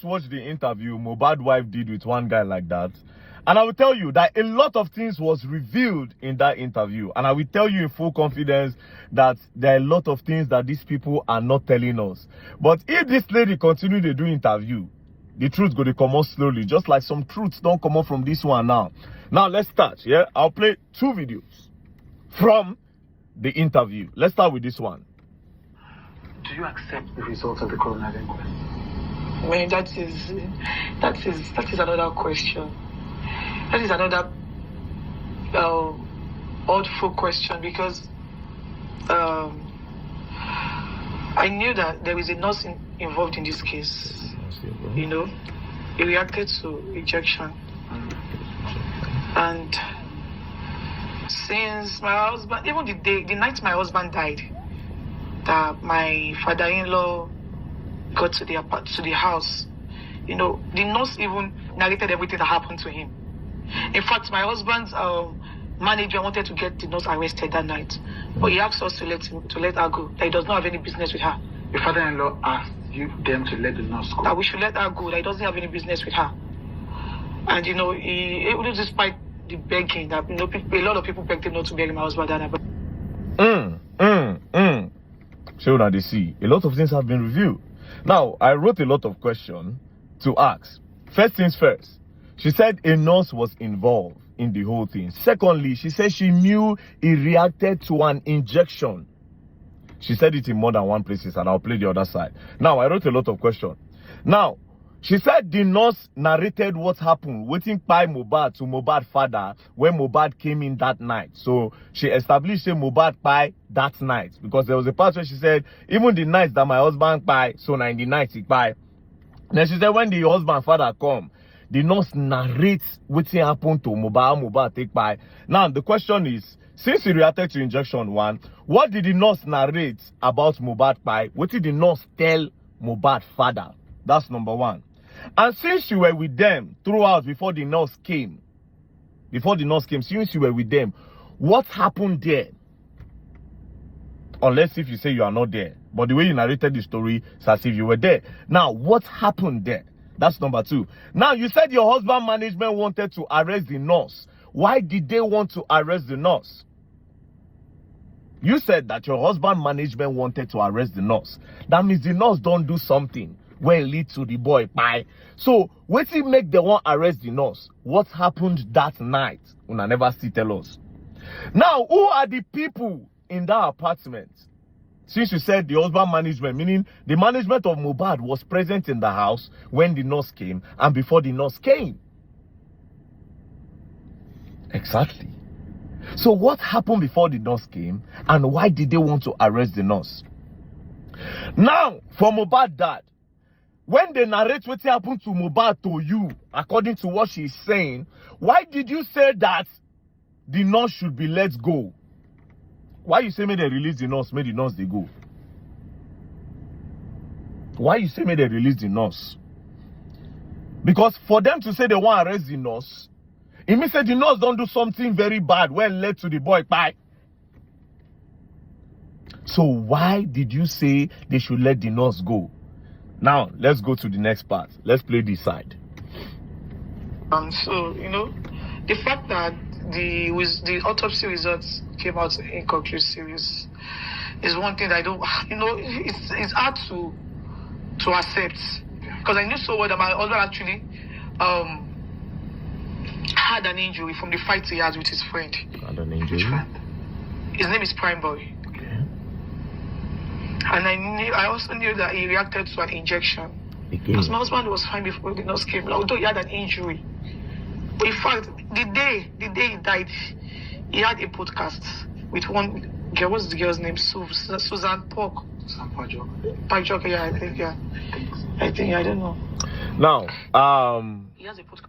watch the interview Mohbad wife did with one guy like that, and I will tell you that a lot of things was revealed in that interview, and I will tell you in full confidence that there are a lot of things that these people are not telling us. But if this lady continue to do interview, the truth go to come out slowly, just like some truths don't come out from this one now. Now let's start. Yeah, I'll play 2 videos from the interview. Let's start with this one. Do you accept the results of the coroner's inquest? I mean, that is another question. That is another oddful question, because I knew that there is a nurse involved in this case. You know, he reacted to rejection, and since my husband, even the night my husband died, that my father-in-law got to the house, you know, the nurse even narrated everything that happened to him. In fact, my husband's manager wanted to get the nurse arrested that night, but he asked us to let her go, that he does not have any business with her. Your father-in-law asked them to let the nurse go? That we should let her go, that he doesn't have any business with her. And you know, despite the begging, that, you know, a lot of people begged him not to bury my husband that night. So now they see a lot of things have been revealed. Now I wrote a lot of questions to ask. First things first, she said a nurse was involved in the whole thing. Secondly, she said she knew he reacted to an injection. She said it in more than one places, and I'll play the other side. Now, I wrote a lot of questions. Now, she said the nurse narrated what happened, waiting by Mohbad to Mohbad father when Mohbad came in that night. So, she established a Mohbad Kpai that night. Because there was a part where she said, even the night that my husband Kpai, so 90 nights he Kpai. Then she said when the husband father come, the nurse narrates what happened to Mohbad take Kpai. Now, the question is, since he reacted to injection 1, what did the nurse narrate about Mohbad Kpai? What did the nurse tell Mohbad father? That's number 1. And since you were with them throughout before the nurse came, since you were with them, what happened there? Unless if you say you are not there. But the way you narrated the story, it's as if you were there. Now, what happened there? That's number 2. Now, you said your husband management wanted to arrest the nurse. Why did they want to arrest the nurse? You said that your husband management wanted to arrest the nurse. That means the nurse don't do something where it leads to the boy Kpai. So, what if make the one arrest the nurse? What happened that night? Una never still tell us. Now, who are the people in that apartment? Since you said the husband management, meaning the management of Mohbad was present in the house when the nurse came and before the nurse came. Exactly. So what happened before the nurse came, and why did they want to arrest the nurse? Now, for Mohbad dad, when they narrate what happened to Mohbad to you, according to what she's saying, why did you say that the nurse should be let go? Why you say may they release the nurse, may the nurse they go? Why you say may they release the nurse? Because for them to say they want to arrest the nurse, it means that the nurse don't do something very bad when led to the boy Kpai. So why did you say they should let the nurse go? Now, let's go to the next part. Let's play this side. So, you know, the fact that the autopsy results came out inconclusive is one thing that I don't, you know, it's hard to accept. Because I knew so well that my husband actually had an injury from the fight he had with his friend. Had an injury? His name is Prime Boy. Okay. And I also knew that he reacted to an injection. Because my husband was fine before the nurse came, although he had an injury. But in fact, the day he died, he had a podcast with one girl. What's the girl's name? Susan Pork. Pajok, yeah, I think, yeah. I don't know. Now, he has a podcast.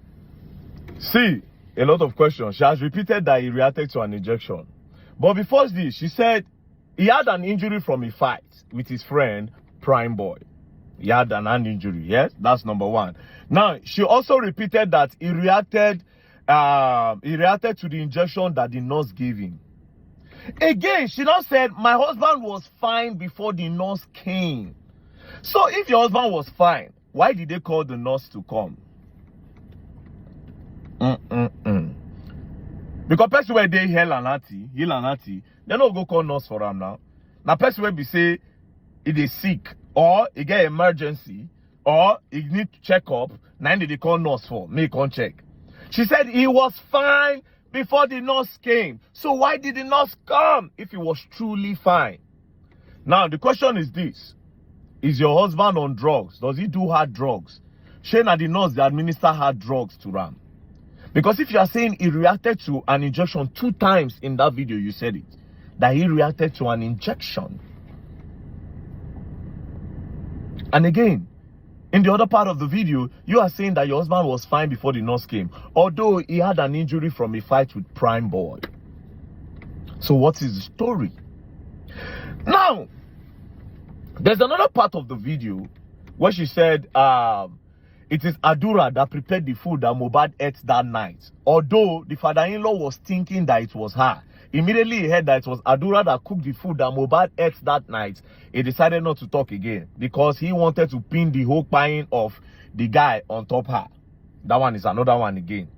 See, a lot of questions. She has repeated that he reacted to an injection. But before this, she said he had an injury from a fight with his friend, Prime Boy. He had an hand injury, yes? That's number 1. Now, she also repeated that he reacted to the injection that the nurse gave him. Again, she now said, my husband was fine before the nurse came. So if your husband was fine why did they call the nurse to come? Because person where they heal and they don't go call nurse for him now. Now person where be say if they sick or he get emergency or he need to check up, now they call nurse for make on check. She said he was fine before the nurse came. So why did the nurse come if he was truly fine? Now the question is this: is your husband on drugs? Does he do hard drugs? Shane and the nurse they administer hard drugs to Ram. Because if you are saying he reacted to an injection 2 times in that video, you said it, that he reacted to an injection. And again, in the other part of the video, you are saying that your husband was fine before the nurse came, although he had an injury from a fight with Prime Boy. So what is the story? Now, there's another part of the video where she said it is Adura that prepared the food that Mohbad ate that night. Although the father-in-law was thinking that it was her. Immediately he heard that it was Adura that cooked the food that Mohbad ate that night. He decided not to talk again because he wanted to pin the whole Kpai of the guy on top her. That one is another one again.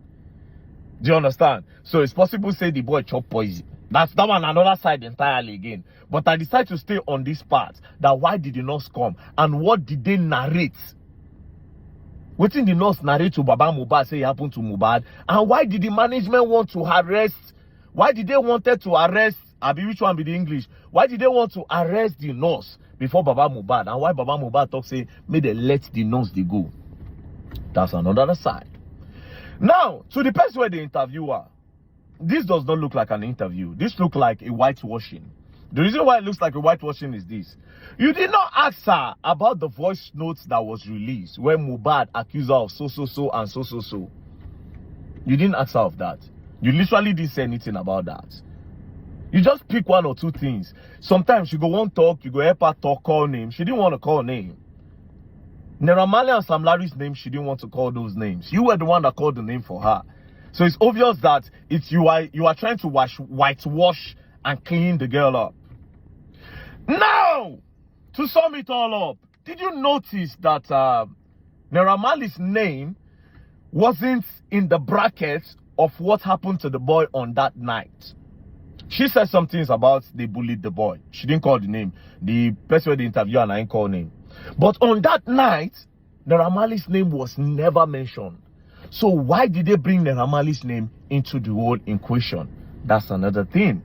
Do you understand? So it's possible to say the boy chop poison. That's that one another side entirely again. But I decided to stay on this part. That why did the nurse come? And what did they narrate? What did the nurse narrate to Baba Mohbad say happened to Mohbad? And why did the management want to arrest? Why did they wanted to arrest? Abi, which one be the English? Why did they want to arrest the nurse before Baba Mohbad? And why Baba Mohbad talk say, may they let the nurse they go? That's another side. Now, to the person where the interviewer, this does not look like an interview. This looks like a whitewashing. The reason why it looks like a whitewashing is this. You did not ask her about the voice notes that was released when Mohbad accused her of so and so. You didn't ask her of that. You literally didn't say anything about that. You just pick 1 or 2 things. Sometimes you go want talk, you go help her talk, call name. She didn't want to call name. Naira Marley and Sam Larry's name, she didn't want to call those names. You were the one that called the name for her. So it's obvious that you are trying to whitewash and clean the girl up. Now, to sum it all up, did you notice that Naira Marley's name wasn't in the brackets of what happened to the boy on that night? She said some things about they bullied the boy. She didn't call the name. The person where the interview and I didn't call name. But on that night, Naira Marley's name was never mentioned. So why did they bring Naira Marley's name into the whole equation? That's another thing.